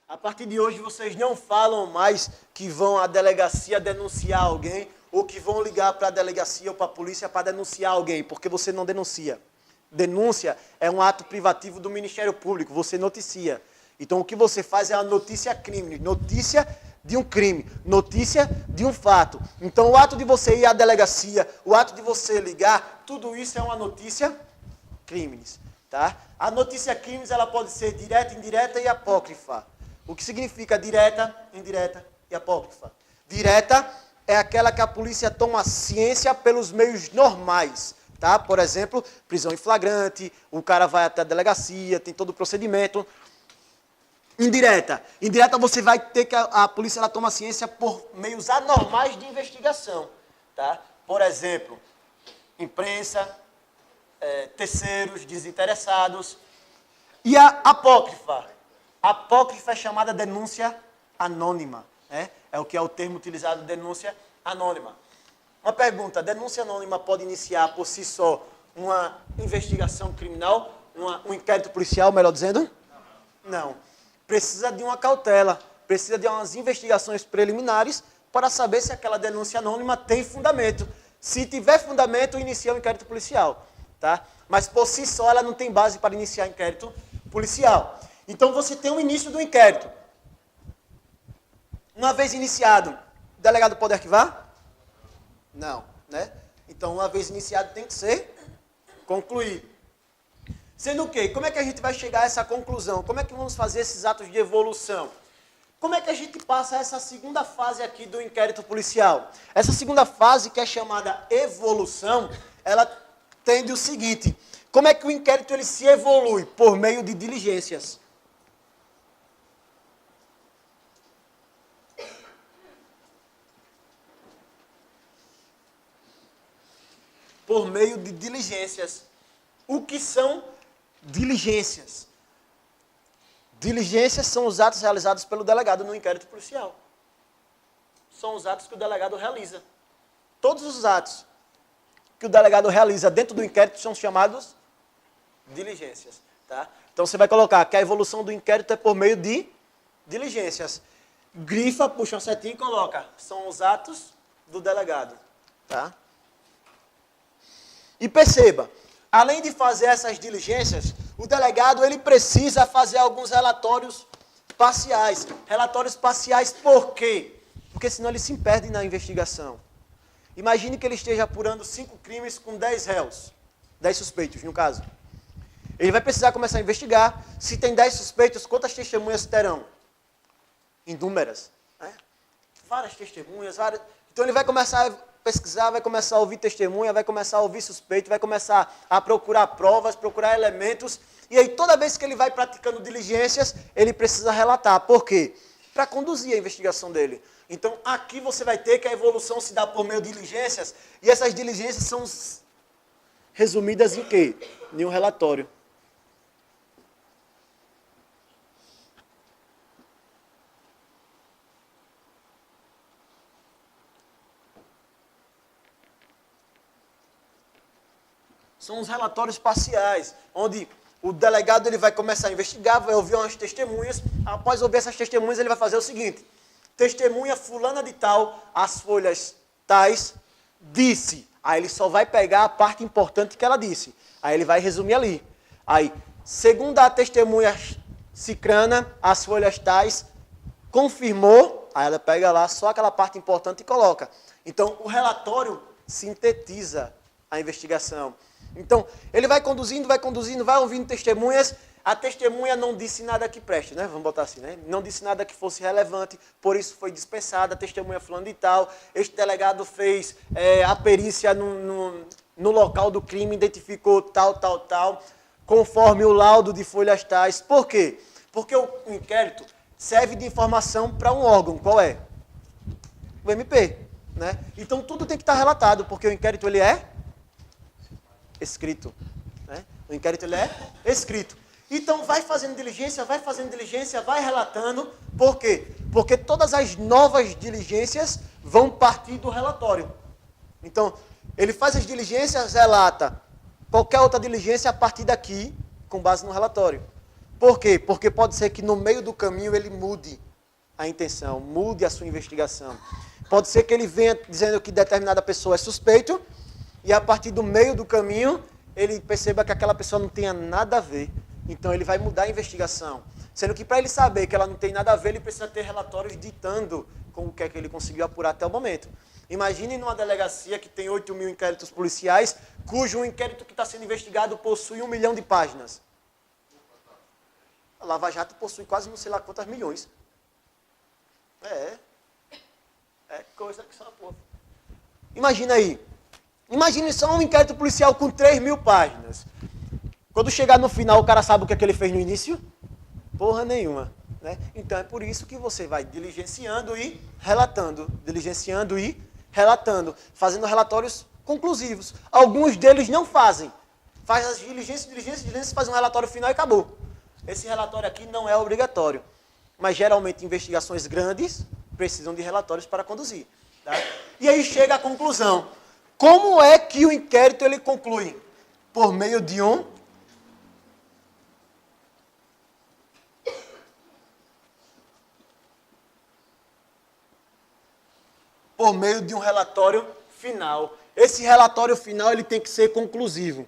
A partir de hoje, vocês não falam mais que vão à delegacia denunciar alguém ou que vão ligar para a delegacia ou para a polícia para denunciar alguém, porque você não denuncia. Denúncia é um ato privativo do Ministério Público, você noticia. Então, o que você faz é a notícia crime, notícia de um crime, notícia de um fato. Então, o ato de você ir à delegacia, o ato de você ligar, tudo isso é uma notícia crimes. Tá? A notícia crimes ela pode ser direta, indireta e apócrifa. O que significa direta, indireta e apócrifa? Direta é aquela que a polícia toma ciência pelos meios normais. Tá? Por exemplo, prisão em flagrante, o cara vai até a delegacia, tem todo o procedimento. Indireta. Indireta você vai ter que a polícia ela toma ciência por meios anormais de investigação. Tá? Por exemplo, imprensa, terceiros, desinteressados. E a apócrifa. Apócrifa é chamada denúncia anônima. É o que é o termo utilizado, denúncia anônima. Uma pergunta, denúncia anônima pode iniciar por si só uma investigação criminal, um inquérito policial, melhor dizendo? Não. Precisa de uma cautela, precisa de umas investigações preliminares para saber se aquela denúncia anônima tem fundamento. Se tiver fundamento, inicia o inquérito policial. Tá? Mas por si só ela não tem base para iniciar inquérito policial. Então você tem o início do inquérito. Uma vez iniciado, o delegado pode arquivar? Não, né? Então uma vez iniciado tem que ser concluído. Sendo o quê? Como é que a gente vai chegar a essa conclusão? Como é que vamos fazer esses atos de evolução? Como é que a gente passa essa segunda fase aqui do inquérito policial? Essa segunda fase, que é chamada evolução, ela tende o seguinte: como é que o inquérito ele se evolui? Por meio de diligências. Por meio de diligências. O que são diligências? Diligências são os atos realizados pelo delegado no inquérito policial. São os atos que o delegado realiza. Todos os atos que o delegado realiza dentro do inquérito são chamados diligências. Tá? Então você vai colocar que a evolução do inquérito é por meio de diligências. Grifa, puxa uma setinha e coloca. São os atos do delegado. Tá? E perceba, além de fazer essas diligências, o delegado ele precisa fazer alguns relatórios parciais. Relatórios parciais por quê? Porque senão ele se perde na investigação. Imagine que ele esteja apurando 5 crimes com 10 réus. 10 suspeitos, no caso. Ele vai precisar começar a investigar. Se tem 10 suspeitos, quantas testemunhas terão? Inúmeras. Né? Várias testemunhas, várias. Então ele vai começar a pesquisar, vai começar a ouvir testemunha, vai começar a ouvir suspeito, vai começar a procurar provas, procurar elementos. E aí toda vez que ele vai praticando diligências, ele precisa relatar. Por quê? Para conduzir a investigação dele. Então aqui você vai ter que a evolução se dá por meio de diligências. E essas diligências são resumidas em quê? Em um relatório. São os relatórios parciais, onde o delegado ele vai começar a investigar, vai ouvir umas testemunhas. Após ouvir essas testemunhas, ele vai fazer o seguinte: testemunha fulana de tal, as folhas tais, disse. Aí ele só vai pegar a parte importante que ela disse. Aí ele vai resumir ali. Aí, segundo a testemunha cicrana, as folhas tais, confirmou. Aí ela pega lá só aquela parte importante e coloca. Então, o relatório sintetiza a investigação. Então, ele vai conduzindo, vai ouvindo testemunhas. A testemunha não disse nada que preste, né? Vamos botar assim, né? Não disse nada que fosse relevante, por isso foi dispensada. A testemunha fulano e tal. Este delegado fez a perícia no local do crime, identificou tal. Conforme o laudo de folhas tais. Por quê? Porque o inquérito serve de informação para um órgão. Qual é? O MP. Né? Então, tudo tem que estar relatado, porque o inquérito ele é escrito. Né? O inquérito ele é escrito. Então, vai fazendo diligência, vai relatando. Por quê? Porque todas as novas diligências vão partir do relatório. Então, ele faz as diligências, relata qualquer outra diligência a partir daqui, com base no relatório. Por quê? Porque pode ser que no meio do caminho ele mude a intenção, mude a sua investigação. Pode ser que ele venha dizendo que determinada pessoa é suspeito e a partir do meio do caminho ele perceba que aquela pessoa não tenha nada a ver. Então ele vai mudar a investigação. Sendo que para ele saber que ela não tem nada a ver, ele precisa ter relatórios ditando com o que é que ele conseguiu apurar até o momento. Imagine numa delegacia que tem 8 mil inquéritos policiais, cujo inquérito que está sendo investigado possui 1 milhão de páginas. A Lava Jato possui quase não sei lá quantas milhões. É coisa que só porra. Imagina aí. Imagine só um inquérito policial com 3 mil páginas. Quando chegar no final, o cara sabe o que é que ele fez no início? Porra nenhuma. Né? Então é por isso que você vai diligenciando e relatando. Diligenciando e relatando. Fazendo relatórios conclusivos. Alguns deles não fazem. Faz as diligências, faz um relatório final e acabou. Esse relatório aqui não é obrigatório. Mas geralmente investigações grandes precisam de relatórios para conduzir. Tá? E aí chega a conclusão. Como é que o inquérito ele conclui? Por meio de um relatório final. Esse relatório final ele tem que ser conclusivo.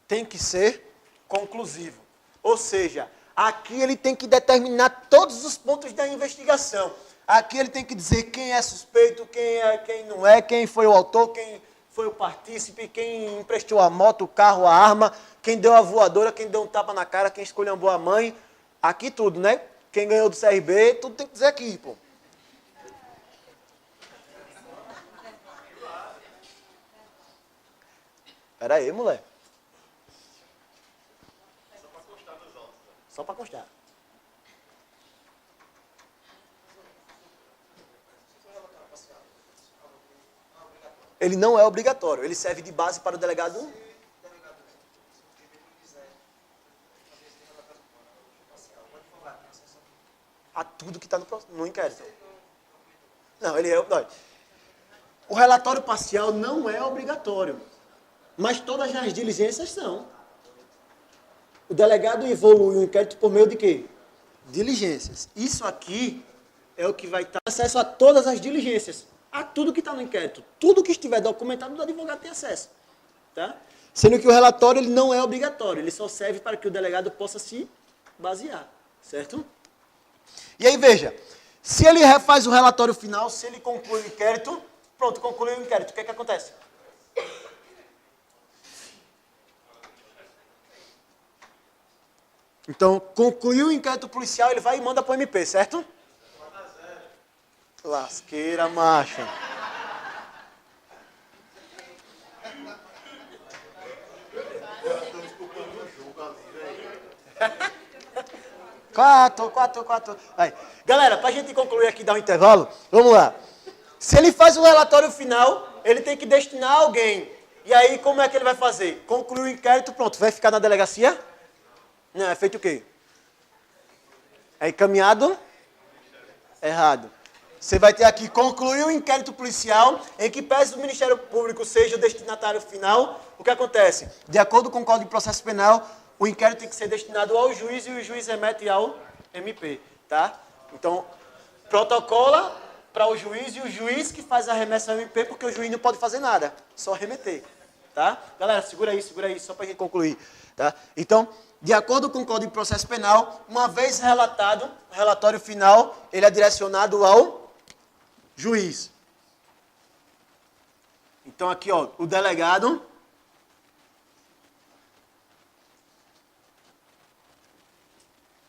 Tem que ser conclusivo. Ou seja, aqui ele tem que determinar todos os pontos da investigação. Aqui ele tem que dizer quem é suspeito, quem não é, quem foi o autor, quem foi o partícipe, quem emprestou a moto, o carro, a arma, quem deu a voadora, quem deu um tapa na cara, quem esculhambou a mãe. Aqui tudo, né? Quem ganhou do CRB, tudo tem que dizer aqui, pô. Pera aí, moleque. Só para constar. Ele não é obrigatório. Ele serve de base para o delegado. A tudo que está no inquérito. Não, ele é. Não. O relatório parcial não é obrigatório. Mas todas as diligências são. O delegado evolui o inquérito por meio de quê? Diligências. Isso aqui é o que vai dar acesso a todas as diligências. A tudo que está no inquérito. Tudo que estiver documentado, o advogado tem acesso. Tá? Sendo que o relatório ele não é obrigatório. Ele só serve para que o delegado possa se basear. Certo? E aí, veja. Se ele refaz o relatório final, se ele conclui o inquérito, pronto, concluiu o inquérito. O que é que acontece? Então, concluiu o inquérito policial, ele vai e manda para o MP, certo? Lasqueira, macho. Quatro. Aí. Galera, para a gente concluir aqui, dar um intervalo, vamos lá. Se ele faz o relatório final, ele tem que destinar a alguém. E aí, como é que ele vai fazer? Concluiu o inquérito, pronto, vai ficar na delegacia? Não, é feito o quê? É encaminhado? Errado. Você vai ter aqui, concluir o inquérito policial, em que pese o Ministério Público seja o destinatário final, o que acontece? De acordo com o Código de Processo Penal, o inquérito tem que ser destinado ao juiz e o juiz remete ao MP, tá? Então, protocola para o juiz e o juiz que faz a remessa ao MP, porque o juiz não pode fazer nada, só remeter, tá? Galera, segura aí, só para a gente concluir, tá? Então, de acordo com o Código de Processo Penal, uma vez relatado, o relatório final, ele é direcionado ao juiz. Então aqui, ó, o delegado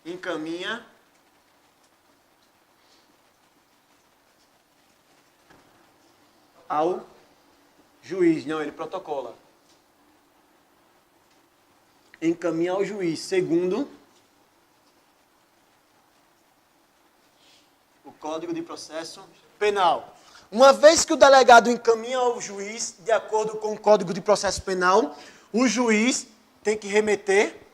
encaminha ao juiz. Não, ele protocola. Encaminha ao juiz, segundo o Código de Processo Penal. Uma vez que o delegado encaminha ao juiz, de acordo com o Código de Processo Penal, o juiz tem que remeter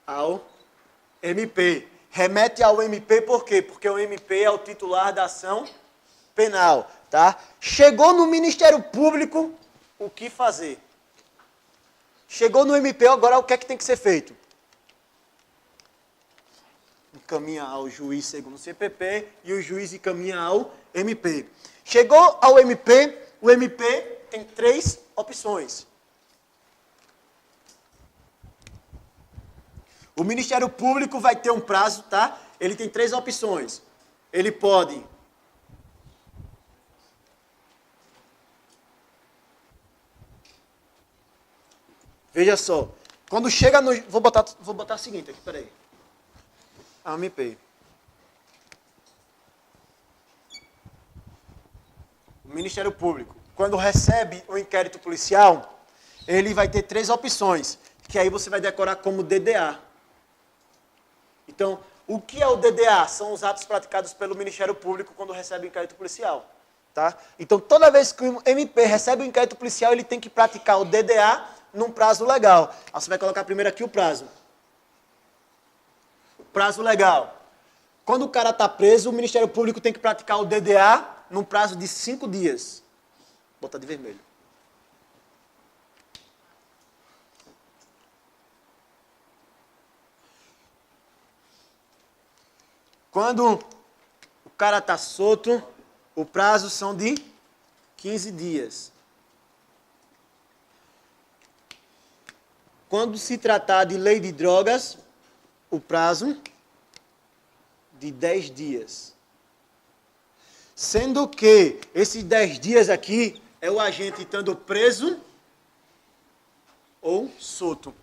ao MP. Remete ao MP por quê? Porque o MP é o titular da ação penal, tá? Chegou no Ministério Público, o que fazer? Chegou no MP, agora o que é que tem que ser feito? Encaminha ao juiz segundo o CPP e o juiz encaminha ao MP. Chegou ao MP, o MP tem 3 opções. O Ministério Público vai ter um prazo, tá? Ele tem 3 opções. Ele pode veja só, quando chega no... Vou botar o seguinte aqui, peraí. AMP. O Ministério Público, quando recebe o inquérito policial, ele vai ter 3 opções, que aí você vai decorar como DDA. Então, o que é o DDA? São os atos praticados pelo Ministério Público quando recebe o inquérito policial. Tá? Então, toda vez que o MP recebe o inquérito policial, ele tem que praticar o DDA num prazo legal. Aí você vai colocar primeiro aqui o prazo. Prazo legal. Quando o cara está preso, o Ministério Público tem que praticar o DDA num prazo de 5 dias. Vou botar de vermelho. Quando o cara está solto, o prazo são de 15 dias. Quando se tratar de lei de drogas, o prazo de 10 dias. Sendo que esses 10 dias aqui é o agente estando preso ou solto.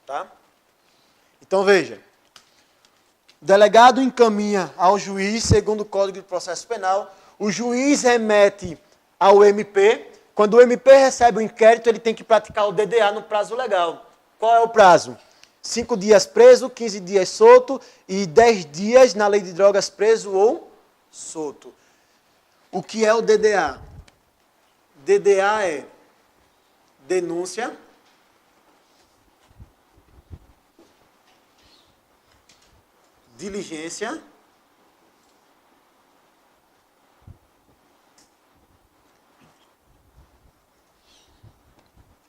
Tá? Então veja. O delegado encaminha ao juiz, segundo o Código de Processo Penal, o juiz remete ao MP. Quando o MP recebe o inquérito, ele tem que praticar o DDA no prazo legal. Qual é o prazo? 5 dias preso, 15 dias solto e 10 dias na lei de drogas preso ou solto. O que é o DDA? DDA é denúncia, diligência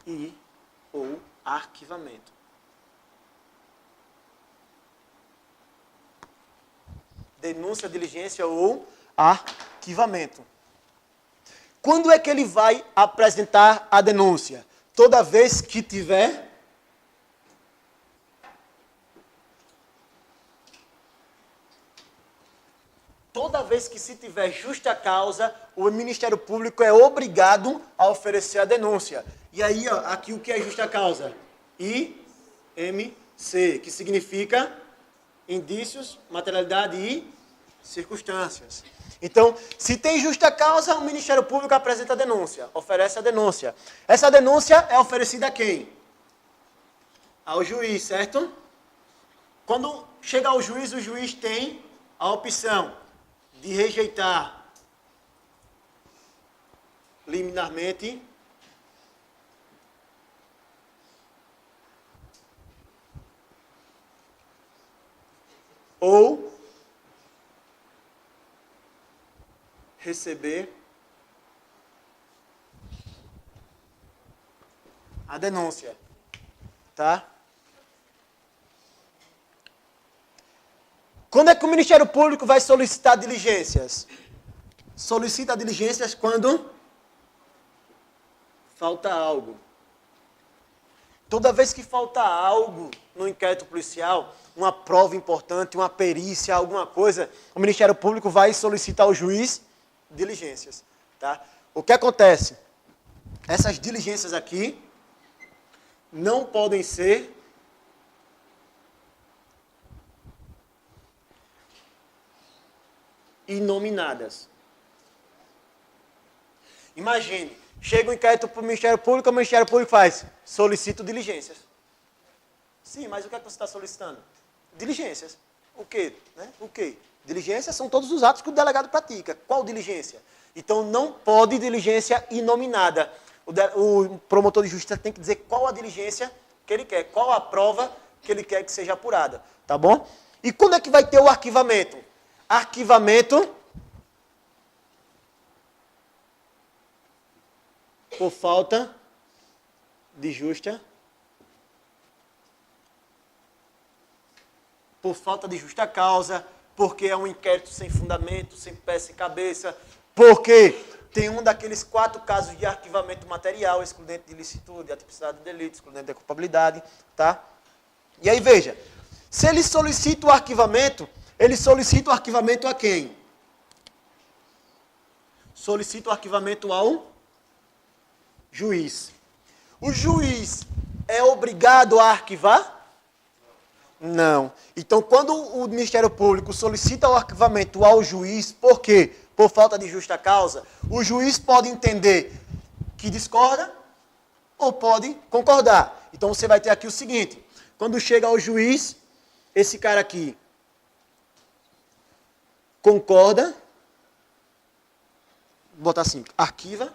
e ou arquivamento. Denúncia, diligência ou arquivamento. Quando é que ele vai apresentar a denúncia? Toda vez que tiver se tiver justa causa, o Ministério Público é obrigado a oferecer a denúncia. E aí, ó, aqui o que é justa causa? IMC, que significa indícios, materialidade e circunstâncias. Então, se tem justa causa, o Ministério Público apresenta a denúncia, oferece a denúncia. Essa denúncia é oferecida a quem? Ao juiz, certo? Quando chega ao juiz, o juiz tem a opção de rejeitar liminarmente ou receber a denúncia, tá? Quando é que o Ministério Público vai solicitar diligências? Solicita diligências quando falta algo. Toda vez que falta algo no inquérito policial, uma prova importante, uma perícia, alguma coisa, o Ministério Público vai solicitar ao juiz diligências. Tá? O que acontece? Essas diligências aqui não podem ser inominadas. Imagine, chega o inquérito para o Ministério Público faz, solicito diligências. Sim, mas o que é que você está solicitando? Diligências. O quê? Né? O quê? Diligências são todos os atos que o delegado pratica. Qual diligência? Então não pode diligência inominada. O promotor de justiça tem que dizer qual a diligência que ele quer, qual a prova que ele quer que seja apurada, tá bom? E quando é que vai ter o arquivamento? Arquivamento por falta de justa causa, porque é um inquérito sem fundamento, sem pé, sem cabeça, porque tem um daqueles 4 casos de arquivamento material, excludente de ilicitude, atipicidade de delito, excludente de culpabilidade, tá? E aí, veja, se ele solicita o arquivamento, ele solicita o arquivamento a quem? Solicita o arquivamento ao juiz. O juiz é obrigado a arquivar? Não. Então, quando o Ministério Público solicita o arquivamento ao juiz, por quê? Por falta de justa causa, o juiz pode entender que discorda ou pode concordar. Então, você vai ter aqui o seguinte, quando chega ao juiz, esse cara aqui concorda, vou botar assim, arquiva,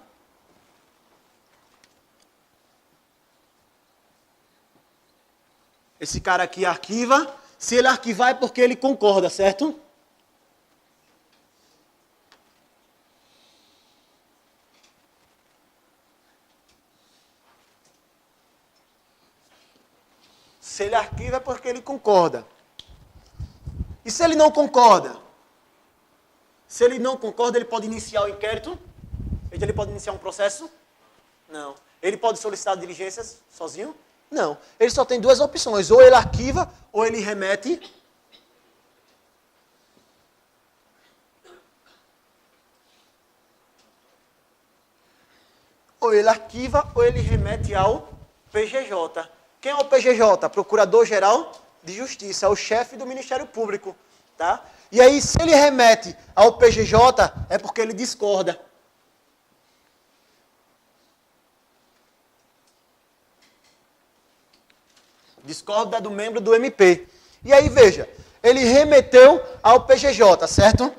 esse cara aqui arquiva. Se ele arquivar é porque ele concorda, certo? Se ele arquiva é porque ele concorda. E se ele não concorda? Se ele não concorda, ele pode iniciar o inquérito? Ele pode iniciar um processo? Não. Ele pode solicitar diligências sozinho? Não. Ele só tem 2 opções. Ou ele arquiva, ou ele remete. Ou ele arquiva, ou ele remete ao PGJ. Quem é o PGJ? Procurador-Geral de Justiça. É o chefe do Ministério Público. Tá? E aí, se ele remete ao PGJ, é porque ele discorda. Discorda do membro do MP. E aí, veja, ele remeteu ao PGJ, certo?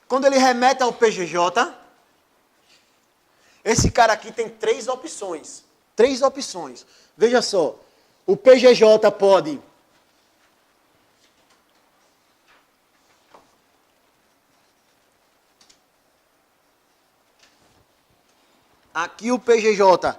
Quando ele remete ao PGJ, esse cara aqui tem 3 opções. 3 opções. Veja só, o PGJ pode aqui o PGJ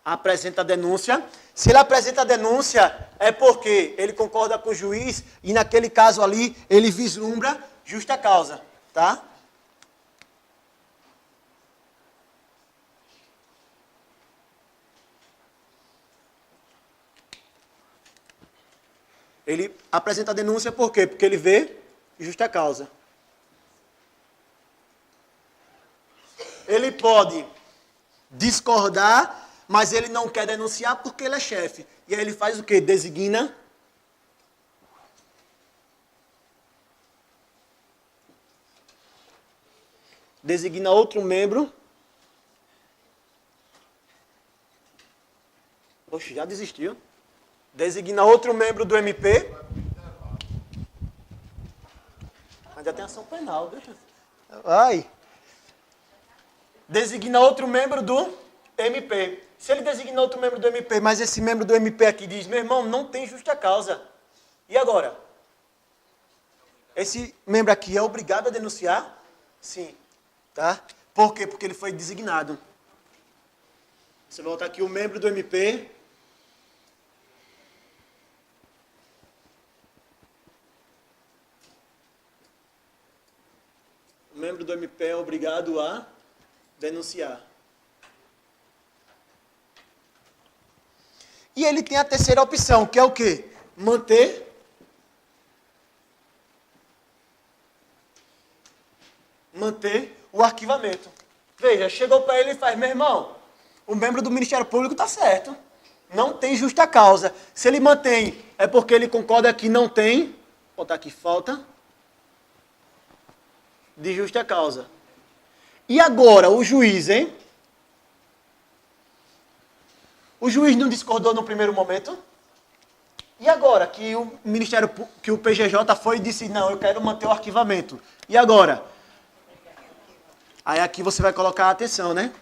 apresenta a denúncia. Se ele apresenta a denúncia, é porque ele concorda com o juiz e naquele caso ali, ele vislumbra justa causa, tá? Ele apresenta a denúncia por quê? Porque ele vê justa causa. Ele pode discordar, mas ele não quer denunciar porque ele é chefe. E aí ele faz o quê? Designa outro membro. Poxa, já desistiu. Designa outro membro do MP. Mas já tem ação penal, deixa. Vai. Designa outro membro do MP. Se ele designa outro membro do MP, mas esse membro do MP aqui diz, meu irmão, não tem justa causa. E agora? Esse membro aqui é obrigado a denunciar? Sim. Tá? Por quê? Porque ele foi designado. Você volta aqui o membro do MP. O membro do MP é obrigado a denunciar. E ele tem a terceira opção, que é o quê? Manter o arquivamento. Veja, chegou para ele e faz, meu irmão, o membro do Ministério Público está certo. Não tem justa causa. Se ele mantém, é porque ele concorda que não tem, vou botar aqui, falta de justa causa. E agora, o juiz, hein? O juiz não discordou no primeiro momento? E agora que o que o PGJ foi e disse, não, eu quero manter o arquivamento. E agora? Aí aqui você vai colocar a atenção, né?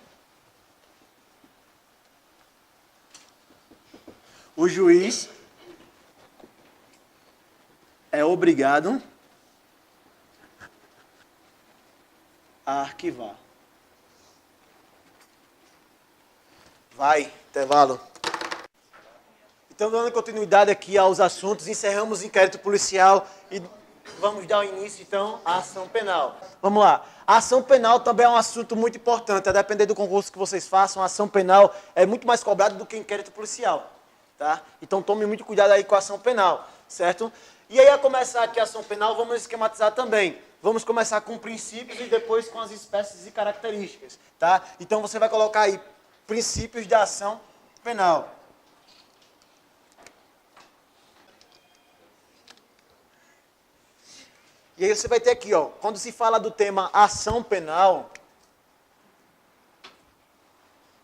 O juiz é obrigado a arquivar. Vai, intervalo. Então, dando continuidade aqui aos assuntos, encerramos o inquérito policial e vamos dar início, então, à ação penal. Vamos lá. A ação penal também é um assunto muito importante. A depender do concurso que vocês façam, a ação penal é muito mais cobrada do que o inquérito policial. Tá? Então, tome muito cuidado aí com a ação penal, certo? E aí, a começar aqui a ação penal, vamos esquematizar também. Vamos começar com princípios e depois com as espécies e características. Tá? Então, você vai colocar aí princípios da ação penal. E aí você vai ter aqui, ó, quando se fala do tema ação penal,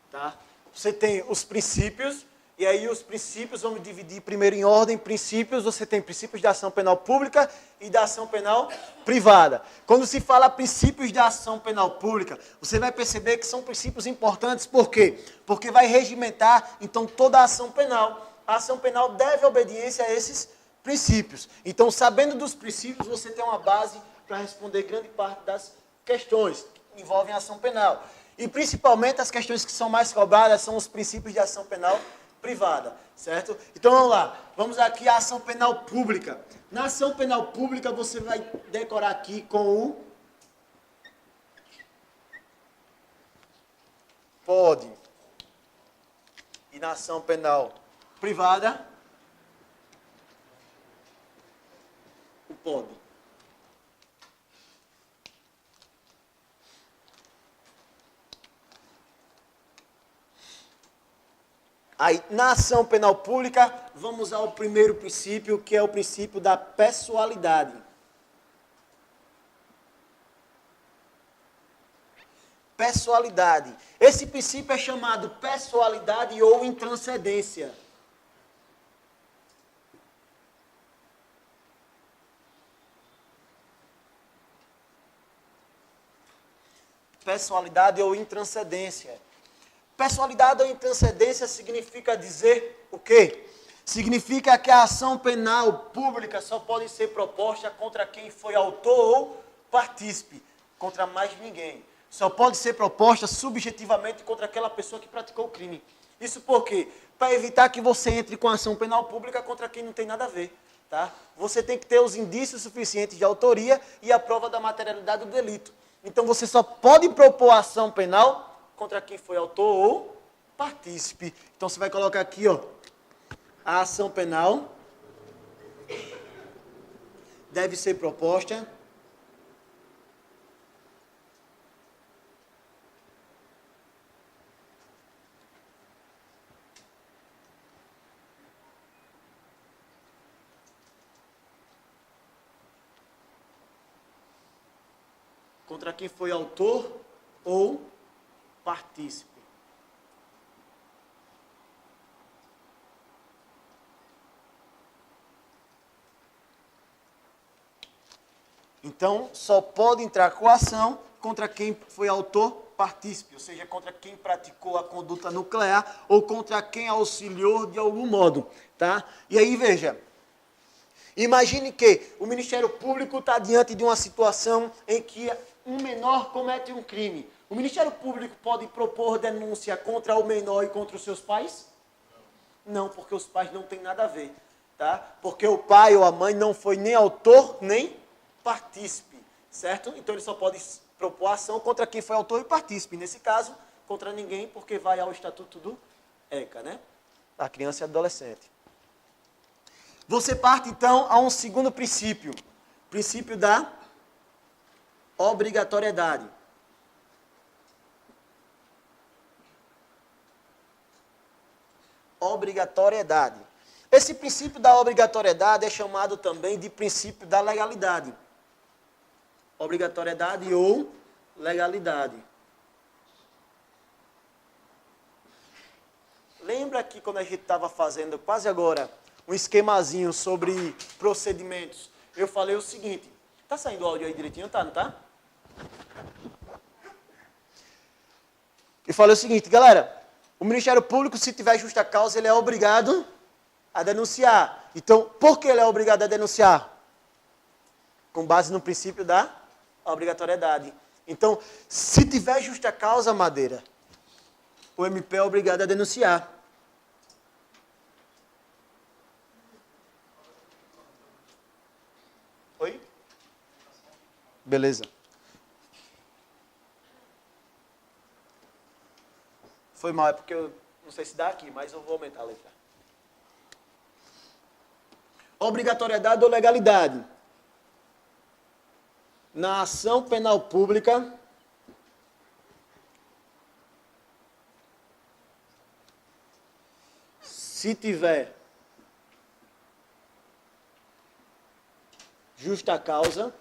tá? Você tem os princípios, e aí os princípios, vamos dividir primeiro em ordem, princípios, você tem princípios da ação penal pública e da ação penal privada. Quando se fala princípios da ação penal pública, você vai perceber que são princípios importantes, por quê? Porque vai regimentar, então, toda a ação penal. A ação penal deve obediência a esses princípios. Então, sabendo dos princípios, você tem uma base para responder grande parte das questões que envolvem a ação penal. E, principalmente, as questões que são mais cobradas são os princípios de ação penal privada, certo? Então, vamos lá. Vamos aqui à ação penal pública. Na ação penal pública, você vai decorar aqui com o pode. E na ação penal privada, o pode. Aí, na ação penal pública, vamos ao primeiro princípio, que é o princípio da pessoalidade. Pessoalidade. Esse princípio é chamado pessoalidade ou intranscendência. Pessoalidade ou intranscendência. Pessoalidade ou intranscendência significa dizer o quê? Significa que a ação penal pública só pode ser proposta contra quem foi autor ou partícipe, contra mais ninguém. Só pode ser proposta subjetivamente contra aquela pessoa que praticou o crime. Isso por quê? Para evitar que você entre com a ação penal pública contra quem não tem nada a ver. Tá? Você tem que ter os indícios suficientes de autoria e a prova da materialidade do delito. Então você só pode propor ação penal contra quem foi autor ou partícipe. Então você vai colocar aqui, ó, a ação penal deve ser proposta contra quem foi autor ou partícipe. Então, só pode entrar com a ação contra quem foi autor partícipe, ou seja, contra quem praticou a conduta nuclear ou contra quem auxiliou de algum modo, tá? E aí, veja, imagine que o Ministério Público está diante de uma situação em que um menor comete um crime. O Ministério Público pode propor denúncia contra o menor e contra os seus pais? Não, porque os pais não têm nada a ver, tá? Porque o pai ou a mãe não foi nem autor, nem partícipe, certo? Então ele só pode propor ação contra quem foi autor e partícipe. Nesse caso, contra ninguém, porque vai ao Estatuto do ECA, né? Da criança e adolescente. Você parte, então, a um segundo princípio. Princípio da obrigatoriedade. Obrigatoriedade. Esse princípio da obrigatoriedade é chamado também de princípio da legalidade. Obrigatoriedade ou legalidade. Lembra que quando a gente estava fazendo quase agora um esquemazinho sobre procedimentos, eu falei o seguinte. Tá saindo o áudio aí direitinho, tá? Não tá? Eu falei o seguinte, galera. O Ministério Público, se tiver justa causa, ele é obrigado a denunciar. Então, por que ele é obrigado a denunciar? Com base no princípio da obrigatoriedade. Então, se tiver justa causa, Madeira, o MP é obrigado a denunciar. Oi? Beleza. Foi mal, é porque eu não sei se dá aqui, mas eu vou aumentar a letra. Obrigatoriedade ou legalidade? Na ação penal pública, se tiver justa causa,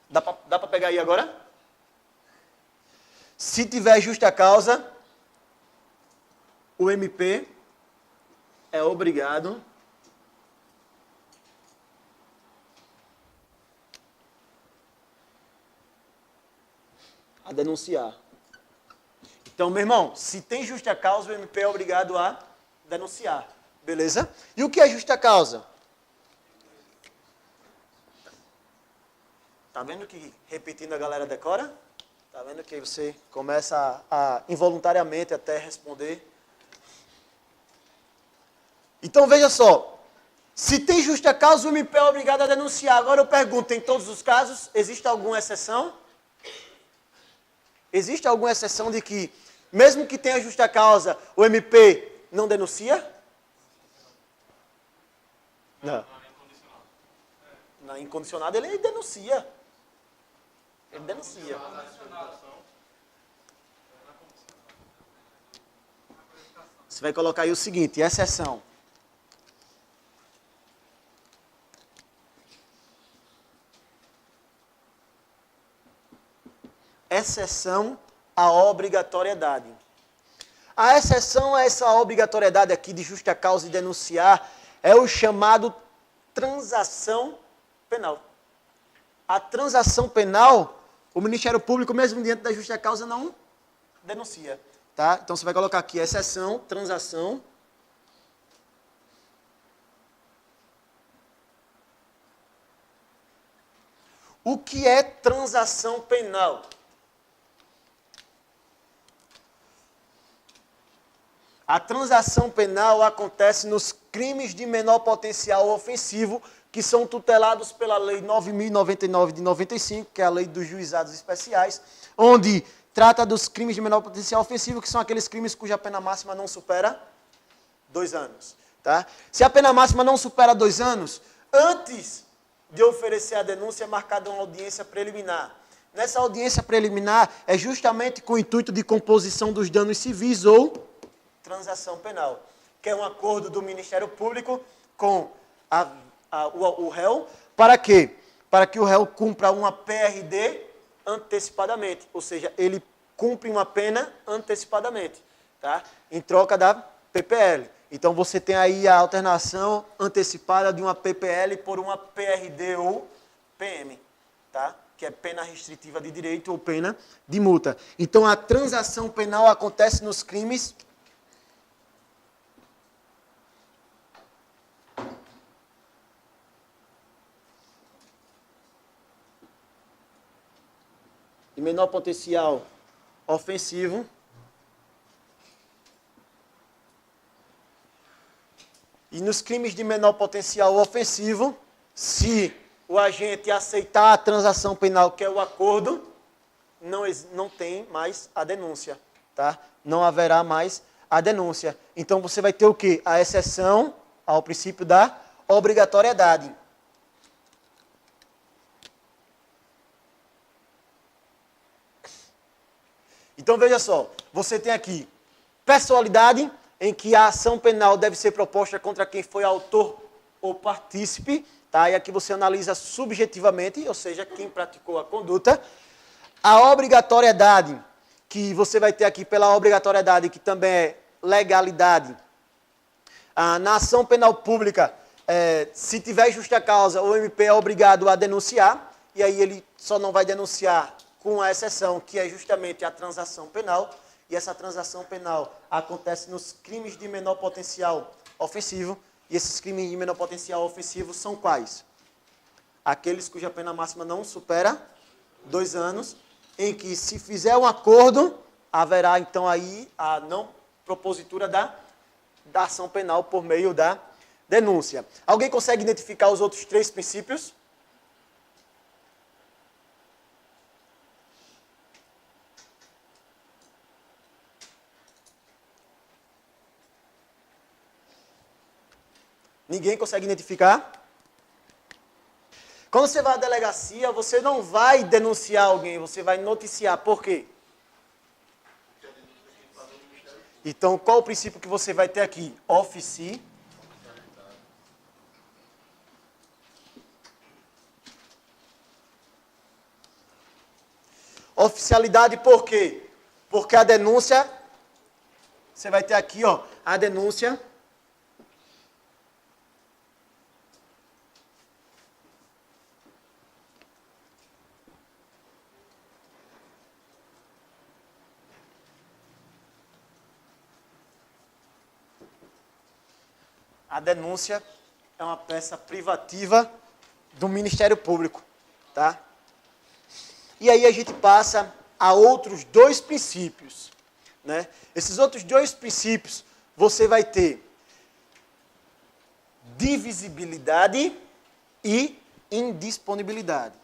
dá para pegar aí agora? Se tiver justa causa, o MP é obrigado a denunciar. Então, meu irmão, se tem justa causa, o MP é obrigado a denunciar. Beleza? E o que é justa causa? Tá vendo que repetindo a galera decora? Tá vendo que você começa a involuntariamente até responder? Então, veja só. Se tem justa causa, o MP é obrigado a denunciar. Agora eu pergunto, em todos os casos, existe alguma exceção? Existe alguma exceção de que, mesmo que tenha justa causa, o MP não denuncia? Não. Na incondicionada ele denuncia. Ele denuncia. Você vai colocar aí o seguinte, exceção. Exceção à obrigatoriedade. A exceção a essa obrigatoriedade aqui de justa causa e denunciar é o chamado transação penal. A transação penal, o Ministério Público, mesmo diante da justa causa, não denuncia. Tá? Então você vai colocar aqui exceção, transação. O que é transação penal? A transação penal acontece nos crimes de menor potencial ofensivo, que são tutelados pela Lei 9.099 de 95, que é a Lei dos Juizados Especiais, onde trata dos crimes de menor potencial ofensivo, que são aqueles crimes cuja pena máxima não supera 2 anos. Tá? Se a pena máxima não supera 2 anos, antes de oferecer a denúncia é marcada uma audiência preliminar. Nessa audiência preliminar é justamente com o intuito de composição dos danos civis ou transação penal, que é um acordo do Ministério Público com o réu, para quê? Para que o réu cumpra uma PRD antecipadamente, ou seja, ele cumpre uma pena antecipadamente, tá? Em troca da PPL. Então você tem aí a alternação antecipada de uma PPL por uma PRD ou PM, tá? Que é pena restritiva de direito ou pena de multa. Então a transação penal acontece nos crimes de menor potencial ofensivo e nos crimes de menor potencial ofensivo, se o agente aceitar a transação penal, que é o acordo, não tem mais a denúncia, tá? Não haverá mais a denúncia. Então você vai ter o quê? A exceção ao princípio da obrigatoriedade. Então, veja só, você tem aqui pessoalidade, em que a ação penal deve ser proposta contra quem foi autor ou partícipe, tá? E aqui você analisa subjetivamente, ou seja, quem praticou a conduta. A obrigatoriedade, que você vai ter aqui pela obrigatoriedade, que também é legalidade, Na ação penal pública, se tiver justa causa, o MP é obrigado a denunciar, e aí ele só não vai denunciar com a exceção que é justamente a transação penal, e essa transação penal acontece nos crimes de menor potencial ofensivo, e esses crimes de menor potencial ofensivo são quais? Aqueles cuja pena máxima não supera 2 anos, em que se fizer um acordo, haverá então aí a não propositura da ação penal por meio da denúncia. Alguém consegue identificar os outros 3 princípios? Ninguém consegue identificar? Quando você vai à delegacia, você não vai denunciar alguém, você vai noticiar. Por quê? Então, qual o princípio que você vai ter aqui? Offici. Oficialidade por quê? Porque a denúncia, você vai ter aqui, ó, a denúncia. A denúncia é uma peça privativa do Ministério Público, tá? E aí a gente passa a outros 2 princípios, né? Esses outros 2 princípios, você vai ter divisibilidade e indisponibilidade.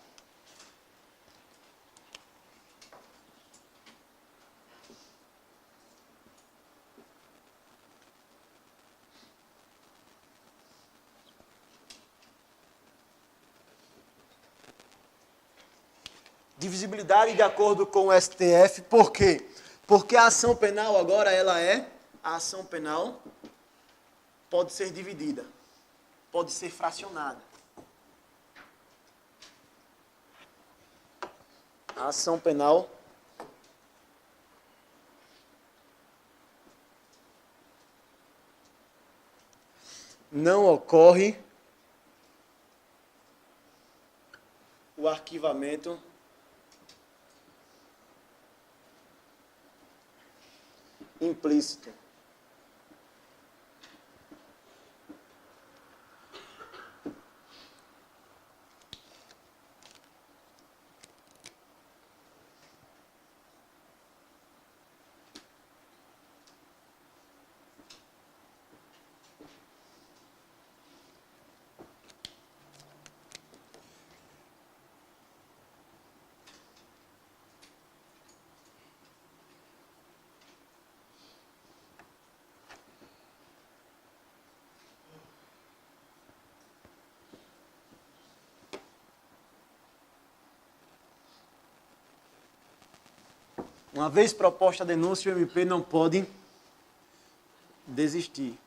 Divisibilidade de acordo com o STF, por quê? Porque a ação penal agora, a ação penal pode ser dividida, pode ser fracionada. A ação penal não ocorre o arquivamento implícito. Uma vez proposta a denúncia, o MP não pode desistir.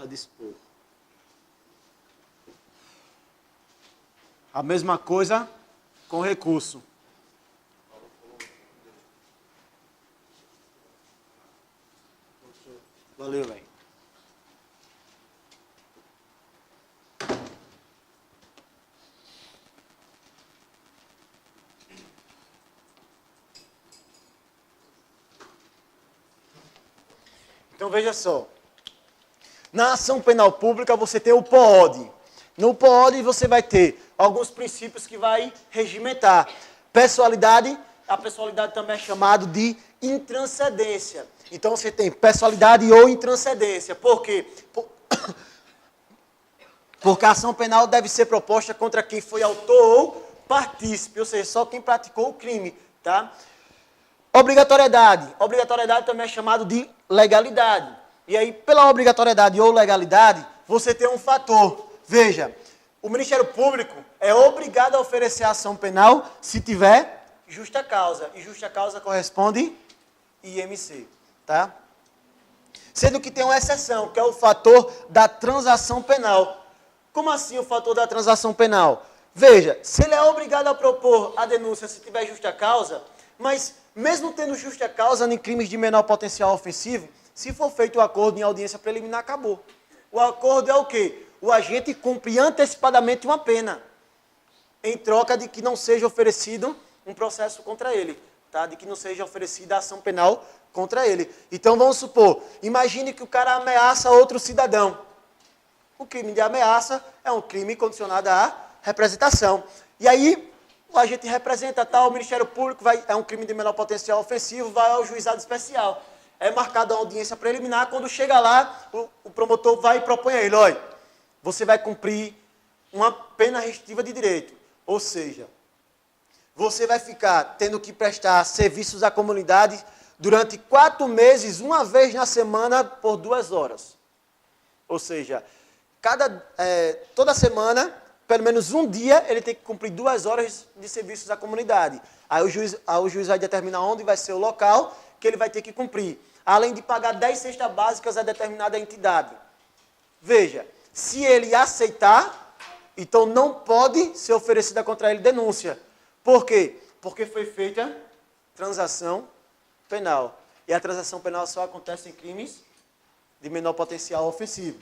/dispor. A mesma coisa com recurso. Valeu, velho. Então, veja só. Na ação penal pública, você tem o POD. No POD, você vai ter alguns princípios que vai regimentar. Pessoalidade, a pessoalidade também é chamada de intranscendência. Então, você tem pessoalidade ou intranscendência. Por quê? Porque a ação penal deve ser proposta contra quem foi autor ou partícipe, ou seja, só quem praticou o crime, tá? Obrigatoriedade. Obrigatoriedade também é chamado de legalidade. E aí, pela obrigatoriedade ou legalidade, você tem um fator. Veja, o Ministério Público é obrigado a oferecer a ação penal se tiver justa causa. E justa causa corresponde IMC, tá? Sendo que tem uma exceção, que é o fator da transação penal. Como assim o fator da transação penal? Veja, se ele é obrigado a propor a denúncia se tiver justa causa, mas mesmo tendo justa causa em crimes de menor potencial ofensivo, Se for feito o acordo em audiência preliminar, acabou. O acordo é o quê? O agente cumpre antecipadamente uma pena, em troca de que não seja oferecido um processo contra ele, tá? De que não seja oferecida ação penal contra ele. Então, vamos supor, imagine que o cara ameaça outro cidadão. O crime de ameaça é um crime condicionado à representação. E aí, o agente representa tal, o Ministério Público é um crime de menor potencial ofensivo, vai ao juizado especial. É marcada a audiência preliminar, quando chega lá, o promotor vai e propõe a ele, olha, você vai cumprir uma pena restritiva de direito. Ou seja, você vai ficar tendo que prestar serviços à comunidade durante 4 meses, uma vez na semana, por 2 horas. Ou seja, toda semana, pelo menos um dia, ele tem que cumprir 2 horas de serviços à comunidade. Aí o juiz vai determinar onde vai ser o local que ele vai ter que cumprir. Além de pagar 10 cestas básicas a determinada entidade. Veja, se ele aceitar, então não pode ser oferecida contra ele denúncia. Por quê? Porque foi feita transação penal. E a transação penal só acontece em crimes de menor potencial ofensivo.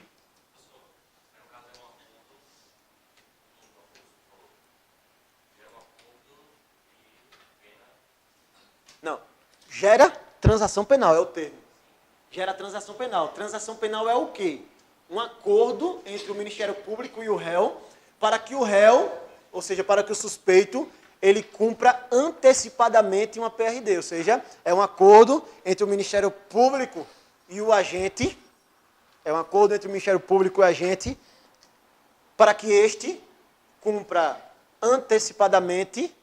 Não. Gera transação penal, é o termo. Gera transação penal. Transação penal é o quê? Um acordo entre o Ministério Público e o réu, para que o réu, ou seja, para que o suspeito, ele cumpra antecipadamente uma PRD. Ou seja, é um acordo entre o Ministério Público e o agente, para que este cumpra antecipadamente,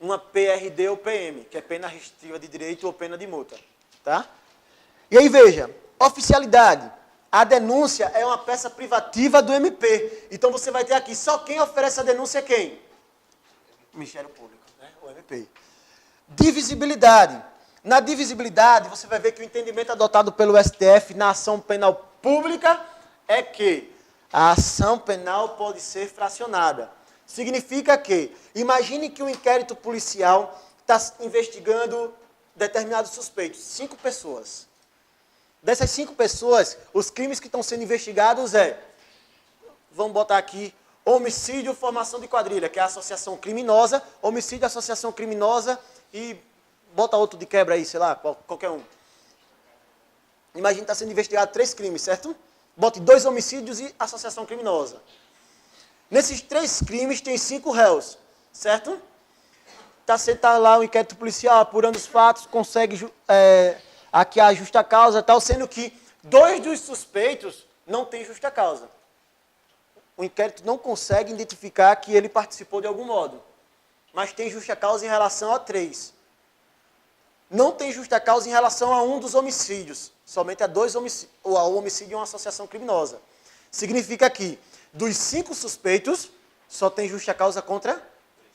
uma PRD ou PM, que é pena restritiva de direito ou pena de multa. Tá? E aí, veja, oficialidade. A denúncia é uma peça privativa do MP. Então, você vai ter aqui, só quem oferece a denúncia é quem? O Ministério Público, né? O MP. Divisibilidade. Na divisibilidade, você vai ver que o entendimento adotado pelo STF na ação penal pública é que a ação penal pode ser fracionada. Significa que, imagine que um inquérito policial está investigando determinados suspeitos, 5 pessoas. Dessas 5 pessoas, os crimes que estão sendo investigados vamos botar aqui, homicídio, formação de quadrilha, que é a associação criminosa, homicídio, associação criminosa e bota outro de quebra aí, sei lá, qualquer um. Imagine que está sendo investigado 3 crimes, certo? Bote 2 homicídios e associação criminosa. Nesses 3 crimes tem 5 réus, certo? Está lá o inquérito policial apurando os fatos, consegue aqui a justa causa, tal, sendo que 2 dos suspeitos não têm justa causa. O inquérito não consegue identificar que ele participou de algum modo, mas tem justa causa em relação a 3. Não tem justa causa em relação a 1 dos homicídios, somente a 2 homicídios, ou ao homicídio e uma associação criminosa. Significa que dos 5 suspeitos, só tem justa causa contra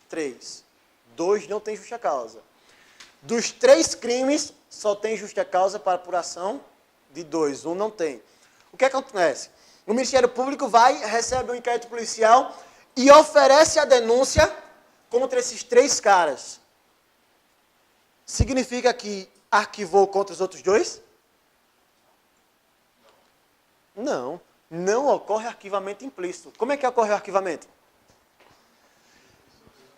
3. 2 não tem justa causa. Dos 3 crimes, só tem justa causa para apuração de 2. 1 não tem. O que acontece? O Ministério Público recebe um inquérito policial e oferece a denúncia contra esses 3 caras. Significa que arquivou contra os outros 2? Não. Não ocorre arquivamento implícito. Como é que ocorre o arquivamento?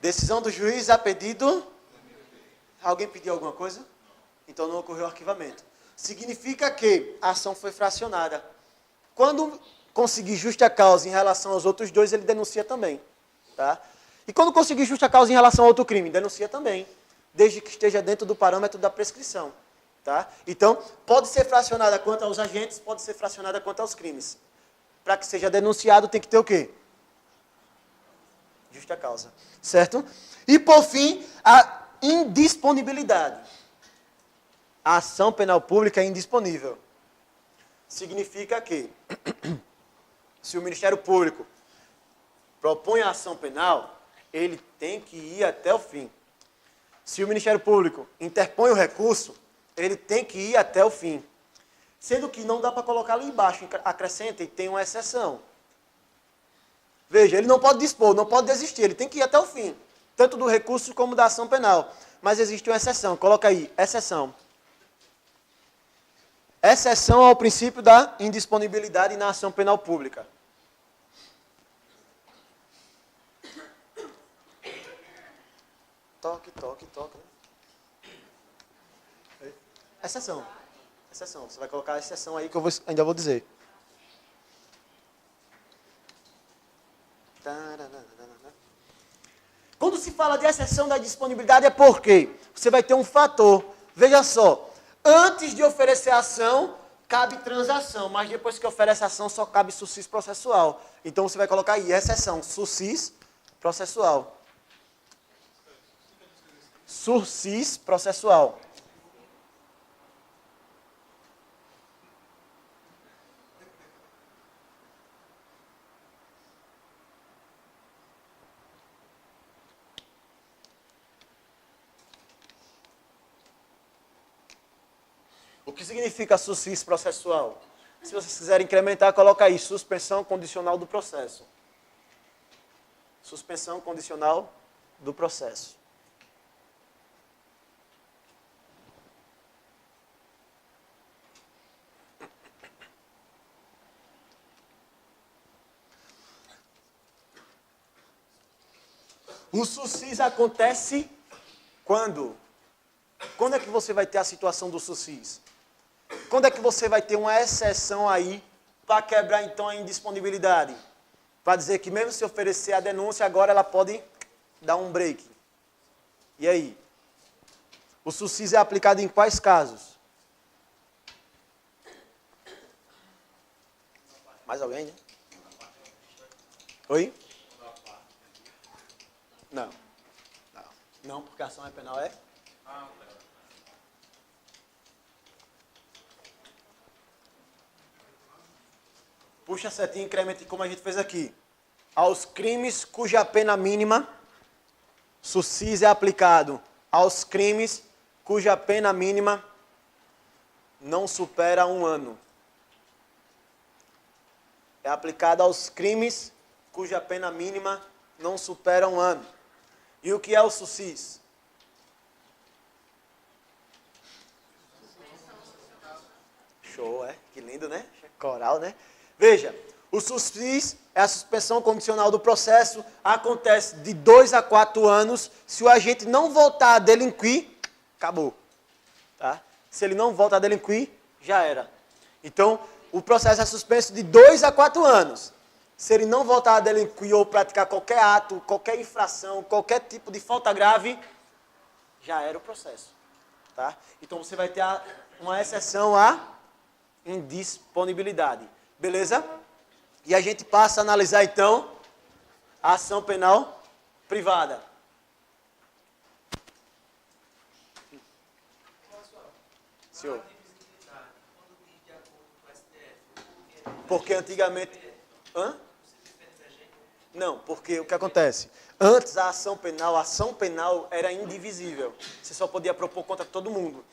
Decisão do juiz a pedido. Alguém pediu alguma coisa? Então não ocorreu arquivamento. Significa que a ação foi fracionada. Quando conseguir justa causa em relação aos outros 2, ele denuncia também. Tá? E quando conseguir justa causa em relação a outro crime, denuncia também. Desde que esteja dentro do parâmetro da prescrição. Tá? Então, pode ser fracionada quanto aos agentes, pode ser fracionada quanto aos crimes. Para que seja denunciado, tem que ter o quê? Justa causa. Certo? E, por fim, a indisponibilidade. A ação penal pública é indisponível. Significa que, se o Ministério Público propõe a ação penal, ele tem que ir até o fim. Se o Ministério Público interpõe o recurso, ele tem que ir até o fim. Sendo que não dá para colocar ali embaixo, acrescenta e tem uma exceção. Veja, ele não pode dispor, não pode desistir, ele tem que ir até o fim. Tanto do recurso como da ação penal. Mas existe uma exceção, coloca aí, exceção. Exceção ao princípio da indisponibilidade na ação penal pública. Toque, toque, toque. Exceção. Exceção. Você vai colocar a exceção aí que eu ainda vou dizer. Quando se fala de exceção da disponibilidade é porque você vai ter um fator. Veja só, antes de oferecer a ação, cabe transação, mas depois que oferece a ação, só cabe suscis processual. Então você vai colocar aí, exceção, suscis processual. Suscis processual. O que significa suscis processual? Se vocês quiserem incrementar, coloca aí, suspensão condicional do processo. Suspensão condicional do processo. O suscis acontece quando? Quando é que você vai ter a situação do suscis? Quando é que você vai ter uma exceção aí para quebrar então a indisponibilidade? Para dizer que mesmo se oferecer a denúncia, agora ela pode dar um break. E aí? O suscis é aplicado em quais casos? Mais alguém, né? Oi? Não. Não, porque a ação é penal, é? Puxa a setinha e incremente como a gente fez aqui. Aos crimes cuja pena mínima, suscis é aplicado aos crimes cuja pena mínima não supera 1 ano. É aplicado aos crimes cuja pena mínima não supera 1 ano. E o que é o suscis? Show, é? Que lindo, né? Coral, né? Veja, o suscis é a suspensão condicional do processo, acontece de 2 a 4 anos. Se o agente não voltar a delinquir, acabou. Tá? Se ele não volta a delinquir, já era. Então, o processo é suspenso de 2 a 4 anos. Se ele não voltar a delinquir ou praticar qualquer ato, qualquer infração, qualquer tipo de falta grave, já era o processo. Tá? Então, você vai ter uma exceção à indisponibilidade. Beleza? E a gente passa a analisar, então, a ação penal privada. Senhor. Porque antigamente... Hã? Não, porque o que acontece? Antes a ação penal era indivisível. Você só podia propor contra todo mundo.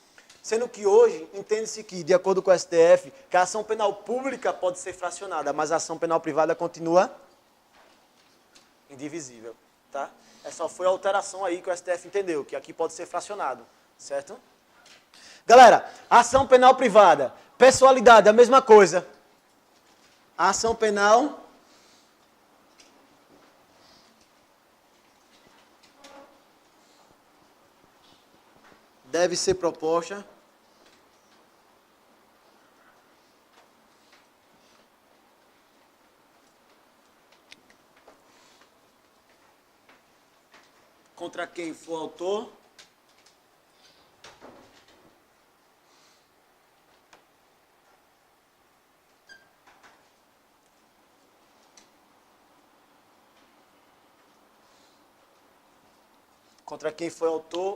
Sendo que hoje, entende-se que, de acordo com o STF, que a ação penal pública pode ser fracionada, mas a ação penal privada continua indivisível. Tá? Essa foi a alteração aí que o STF entendeu, que aqui pode ser fracionado. Certo? Galera, ação penal privada. Pessoalidade, a mesma coisa. A ação penal... deve ser proposta contra quem for autor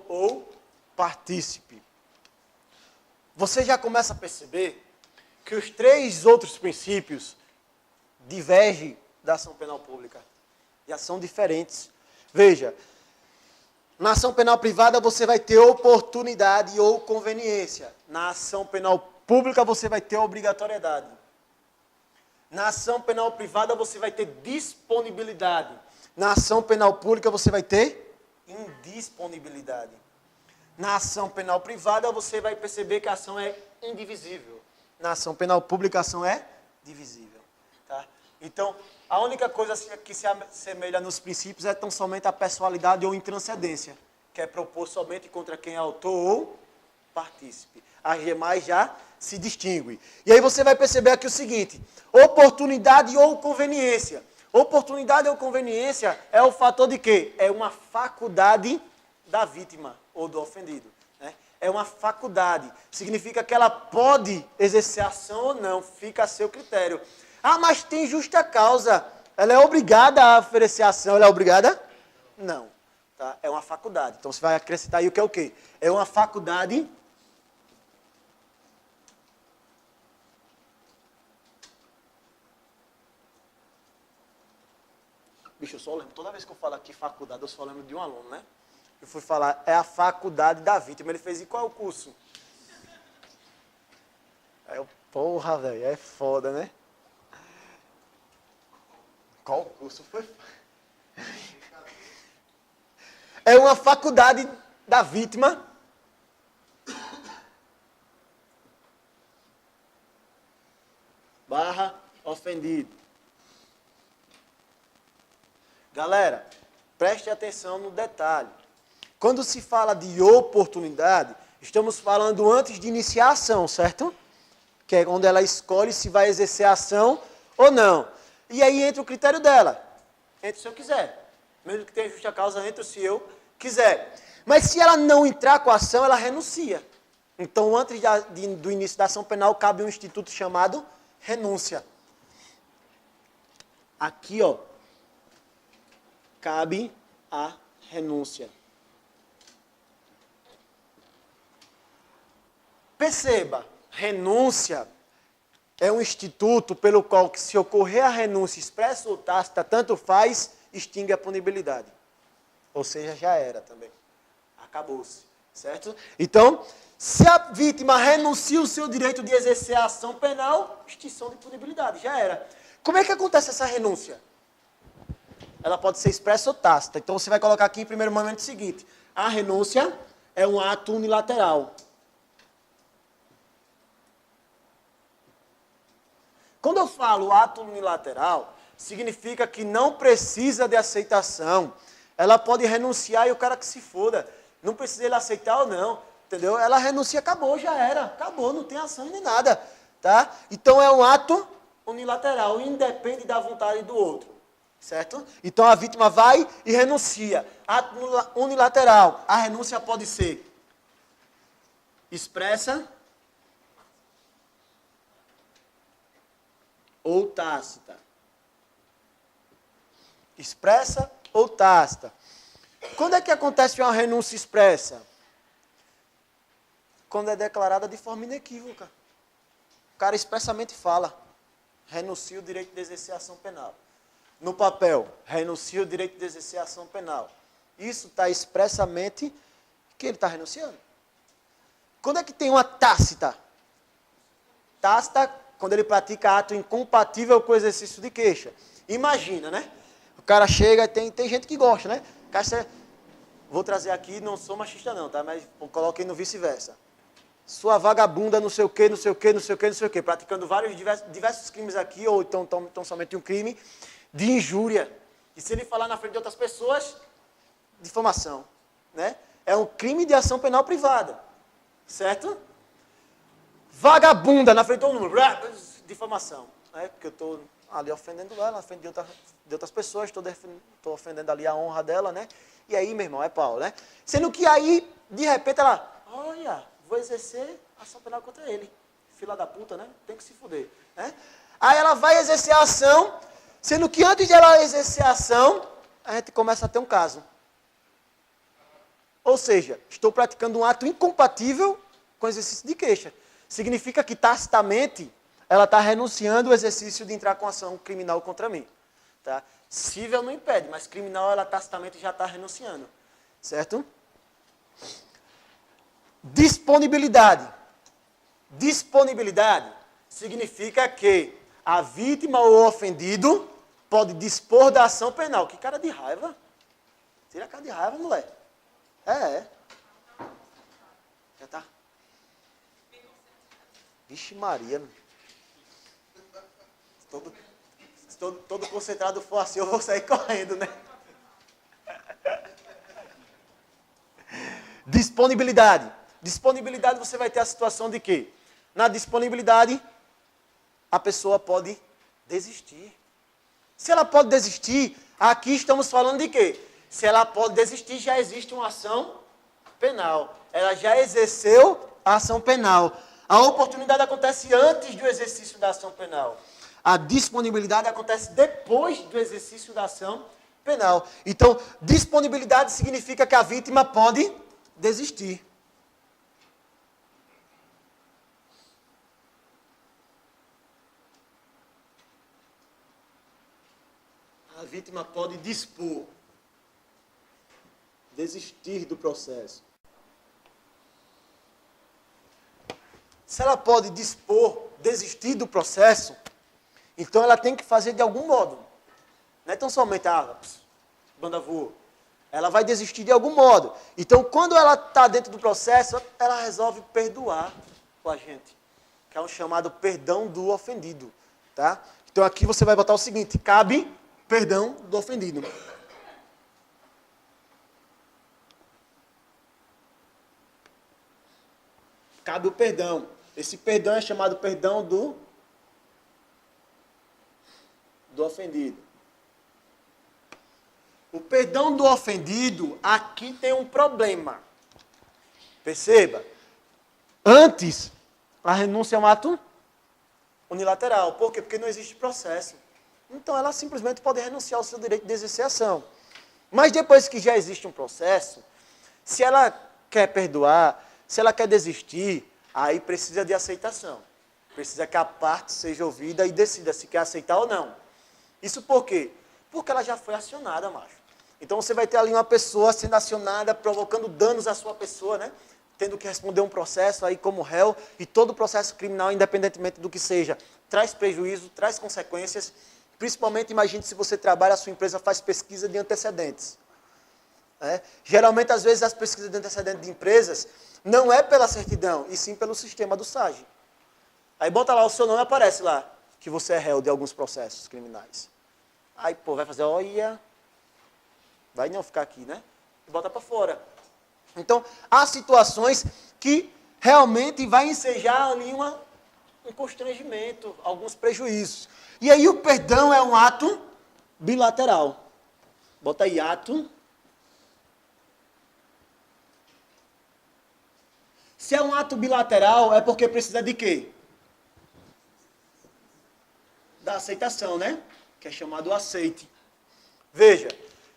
ou partícipe. Você já começa a perceber que os 3 outros princípios divergem da ação penal pública. Já são diferentes. Veja, na ação penal privada você vai ter oportunidade ou conveniência. Na ação penal pública você vai ter obrigatoriedade. Na ação penal privada você vai ter disponibilidade. Na ação penal pública você vai ter indisponibilidade. Na ação penal privada você vai perceber que a ação é indivisível. Na ação penal pública a ação é divisível. Tá? Então, a única coisa que se assemelha nos princípios é tão somente a pessoalidade ou intranscendência, que é propor somente contra quem é autor ou partícipe. As demais já se distinguem. E aí você vai perceber aqui o seguinte: oportunidade ou conveniência. Oportunidade ou conveniência é o fator de quê? É uma faculdade da vítima ou do ofendido. Né? É uma faculdade. Significa que ela pode exercer ação ou não. Fica a seu critério. Ah, mas tem justa causa. Ela é obrigada a oferecer ação. Ela é obrigada? Não. Tá? É uma faculdade. Então você vai acrescentar aí o que é o quê? É uma faculdade. Bicho, eu só lembro, toda vez que eu falo aqui faculdade, eu só lembro de um aluno, né? Eu fui falar, é a faculdade da vítima. Ele fez, e qual é o curso? Aí eu, porra, velho, é foda, né? Qual curso foi? É uma faculdade da vítima. Barra ofendido. Galera, preste atenção no detalhe. Quando se fala de oportunidade, estamos falando antes de iniciar a ação, certo? Que é onde ela escolhe se vai exercer a ação ou não. E aí entra o critério dela. Entre se eu quiser. Mesmo que tenha justa causa, entra se eu quiser. Mas se ela não entrar com a ação, ela renuncia. Então, antes do início da ação penal, cabe um instituto chamado renúncia. Aqui, ó, cabe a renúncia. Perceba, renúncia é um instituto pelo qual, se ocorrer a renúncia expressa ou tácita, tanto faz, extingue a punibilidade. Ou seja, já era também. Acabou-se, certo? Então, se a vítima renuncia o seu direito de exercer a ação penal, extinção de punibilidade, já era. Como é que acontece essa renúncia? Ela pode ser expressa ou tácita. Então, você vai colocar aqui em primeiro momento o seguinte: a renúncia é um ato unilateral. Quando eu falo ato unilateral, significa que não precisa de aceitação. Ela pode renunciar e o cara que se foda. Não precisa ele aceitar ou não. Entendeu? Ela renuncia, acabou, já era. Acabou, não tem ação nem nada. Tá? Então é um ato unilateral, independe da vontade do outro. Certo? Então a vítima vai e renuncia. Ato unilateral. A renúncia pode ser expressa ou tácita. Expressa ou tácita. Quando é que acontece uma renúncia expressa? Quando é declarada de forma inequívoca. O cara expressamente fala: renuncia o direito de exercer a ação penal. No papel, renuncia o direito de exercer a ação penal. Isso está expressamente que ele está renunciando. Quando é que tem uma tácita? Tácita, quando ele pratica ato incompatível com o exercício de queixa. Imagina, né? O cara chega e tem gente que gosta, né? Vou trazer aqui, não sou machista não, tá? Mas coloquei no vice-versa. Sua vagabunda, não sei o quê, não sei o quê, não sei o quê, não sei o quê. Praticando diversos crimes aqui, ou então somente um crime de injúria. E se ele falar na frente de outras pessoas, difamação. Né? É um crime de ação penal privada. Certo? Vagabunda, na frente de todo mundo. Difamação. Né? Porque eu estou ali ofendendo ela, na frente de outras pessoas, estou ofendendo ali a honra dela, né? E aí, meu irmão, é pau, né? Sendo que aí, de repente, ela, olha, vou exercer ação penal contra ele. Fila da puta, né? Tem que se fuder. Né? Aí ela vai exercer a ação, sendo que antes de ela exercer a ação, a gente começa a ter um caso. Ou seja, estou praticando um ato incompatível com o exercício de queixa. Significa que, tacitamente, ela está renunciando ao exercício de entrar com ação criminal contra mim. Tá? Cível não impede, mas criminal ela tacitamente já está renunciando. Certo? Disponibilidade. Disponibilidade significa que a vítima ou o ofendido pode dispor da ação penal. Que cara de raiva. Tira a cara de raiva, moleque. É. Já tá. Vixe Maria. Se todo concentrado for assim, eu vou sair correndo, né? Disponibilidade. Disponibilidade, você vai ter a situação de que, na disponibilidade, a pessoa pode desistir. Se ela pode desistir, aqui estamos falando de quê? Se ela pode desistir, já existe uma ação penal. Ela já exerceu a ação penal. A oportunidade acontece antes do exercício da ação penal. A disponibilidade acontece depois do exercício da ação penal. Então, disponibilidade significa que a vítima pode desistir. A vítima pode dispor, desistir do processo. Se ela pode dispor, desistir do processo, então ela tem que fazer de algum modo. Não é tão somente, banda voa. Ela vai desistir de algum modo. Então, quando ela está dentro do processo, ela resolve perdoar o agente, que é um chamado perdão do ofendido. Tá? Então, aqui você vai botar o seguinte, cabe perdão do ofendido. Cabe o perdão. Esse perdão é chamado perdão do ofendido. O perdão do ofendido, aqui tem um problema. Perceba. Antes, a renúncia é um ato unilateral. Por quê? Porque não existe processo. Então, ela simplesmente pode renunciar ao seu direito de exercer ação. Mas depois que já existe um processo, se ela quer perdoar, se ela quer desistir, aí precisa de aceitação. Precisa que a parte seja ouvida e decida se quer aceitar ou não. Isso por quê? Porque ela já foi acionada, macho. Então você vai ter ali uma pessoa sendo acionada, provocando danos à sua pessoa, né? Tendo que responder um processo aí como réu, e todo processo criminal, independentemente do que seja, traz prejuízo, traz consequências. Principalmente, imagine se você trabalha, a sua empresa faz pesquisa de antecedentes. Geralmente, às vezes, as pesquisas de antecedentes de empresas não é pela certidão, e sim pelo sistema do SAGE. Aí bota lá o seu nome, aparece lá que você é réu de alguns processos criminais. Aí, pô, vai fazer, olha, vai não ficar aqui, né? E bota para fora. Então, há situações que realmente vai ensejar ali um constrangimento, alguns prejuízos. E aí o perdão é um ato bilateral. Bota aí, ato. Se é um ato bilateral, é porque precisa de quê? Da aceitação, né? Que é chamado aceite. Veja,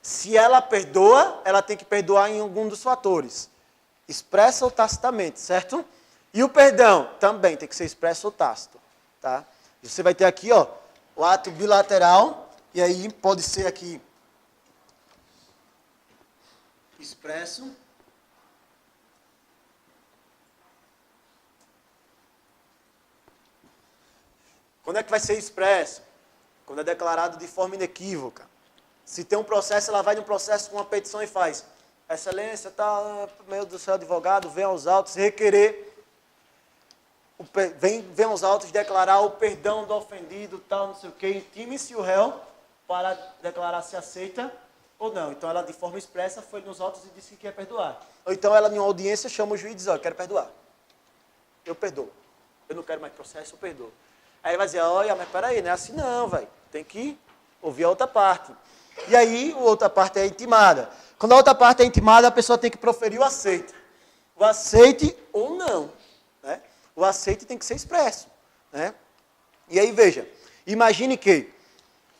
se ela perdoa, ela tem que perdoar em algum dos fatores. Expressa ou tacitamente, certo? E o perdão também tem que ser expresso ou tácito. Tá? E você vai ter aqui, ó, o ato bilateral, e aí pode ser aqui expresso. Quando é que vai ser expresso? Quando é declarado de forma inequívoca. Se tem um processo, ela vai num processo com uma petição e faz: Excelência, tá, meu do céu, advogado, vem aos autos requerer, vem aos autos declarar o perdão do ofendido, tal, não sei o quê, intime-se o réu para declarar se aceita ou não. Então ela, de forma expressa, foi nos autos e disse que quer perdoar. Ou então ela, em uma audiência, chama o juiz e diz: eu quero perdoar. Eu perdoo. Eu não quero mais processo, eu perdoo. Aí ele vai dizer: olha, mas peraí, não é assim não, velho. Tem que ouvir a outra parte. E aí, a outra parte é intimada. Quando a outra parte é intimada, a pessoa tem que proferir o aceite. O aceite ou não. Né? O aceite tem que ser expresso. Né? E aí, veja, imagine que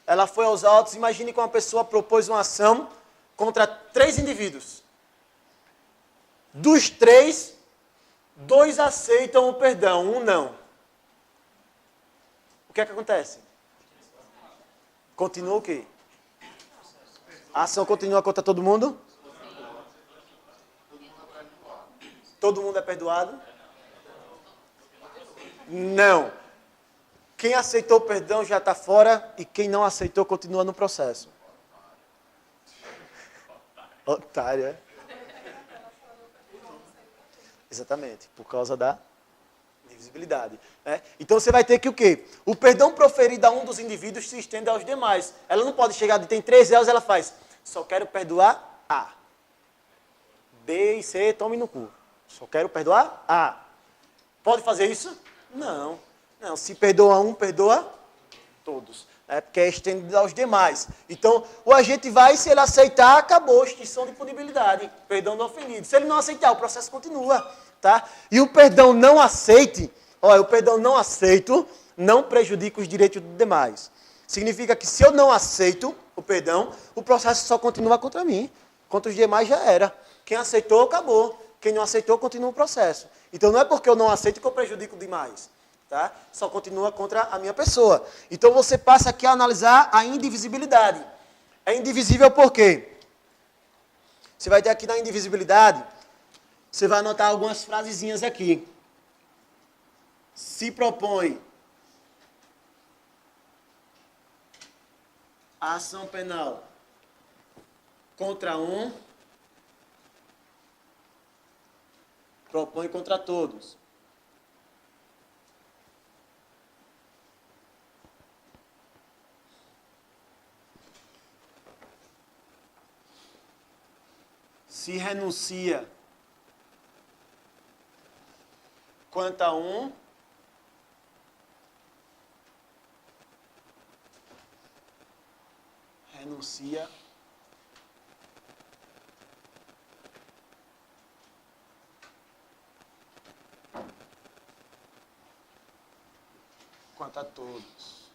ela foi aos autos, imagine que uma pessoa propôs uma ação contra 3 indivíduos. Dos 3, 2 aceitam o perdão, 1 não. O que é que acontece? Continua o quê? A ação continua contra todo mundo? Todo mundo é perdoado? Não. Quem aceitou o perdão já está fora e quem não aceitou continua no processo. Otário, é? Exatamente, por causa da invisibilidade. Né? Então você vai ter que o quê? O perdão proferido a um dos indivíduos se estende aos demais. Ela não pode chegar de tem 3 elos, ela faz, só quero perdoar A. B e C, tome no cu. Só quero perdoar A. Pode fazer isso? Não. Não, se perdoa um, perdoa todos. Porque é estendido aos demais. Então, o agente vai, se ele aceitar, acabou, extinção de punibilidade. Perdão do ofendido. Se ele não aceitar, o processo continua. Tá? E o perdão não aceite, olha, o perdão não aceito não prejudica os direitos dos demais. Significa que se eu não aceito o perdão, o processo só continua contra mim. Contra os demais já era. Quem aceitou, acabou. Quem não aceitou, continua o processo. Então, não é porque eu não aceito que eu prejudico demais. Tá? Só continua contra a minha pessoa. Então você passa aqui a analisar a indivisibilidade. É indivisível por quê? Você vai ter aqui na indivisibilidade, você vai anotar algumas frasezinhas aqui. Se propõe a ação penal contra um, propõe contra todos. Se renuncia quanto a um, renuncia quanto a todos.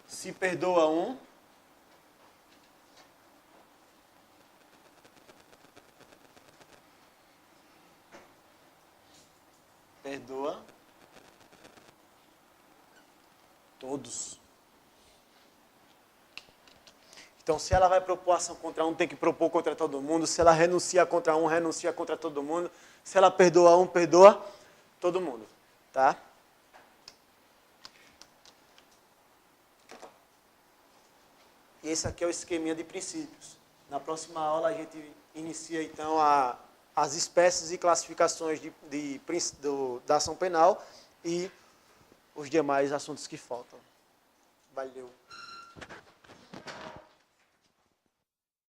Se perdoa um, perdoa todos. Então, se ela vai propor ação contra um, tem que propor contra todo mundo. Se ela renuncia contra um, renuncia contra todo mundo. Se ela perdoa um, perdoa todo mundo. Tá? E esse aqui é o esqueminha de princípios. Na próxima aula, a gente inicia, então, as espécies e classificações da ação penal e os demais assuntos que faltam. Valeu.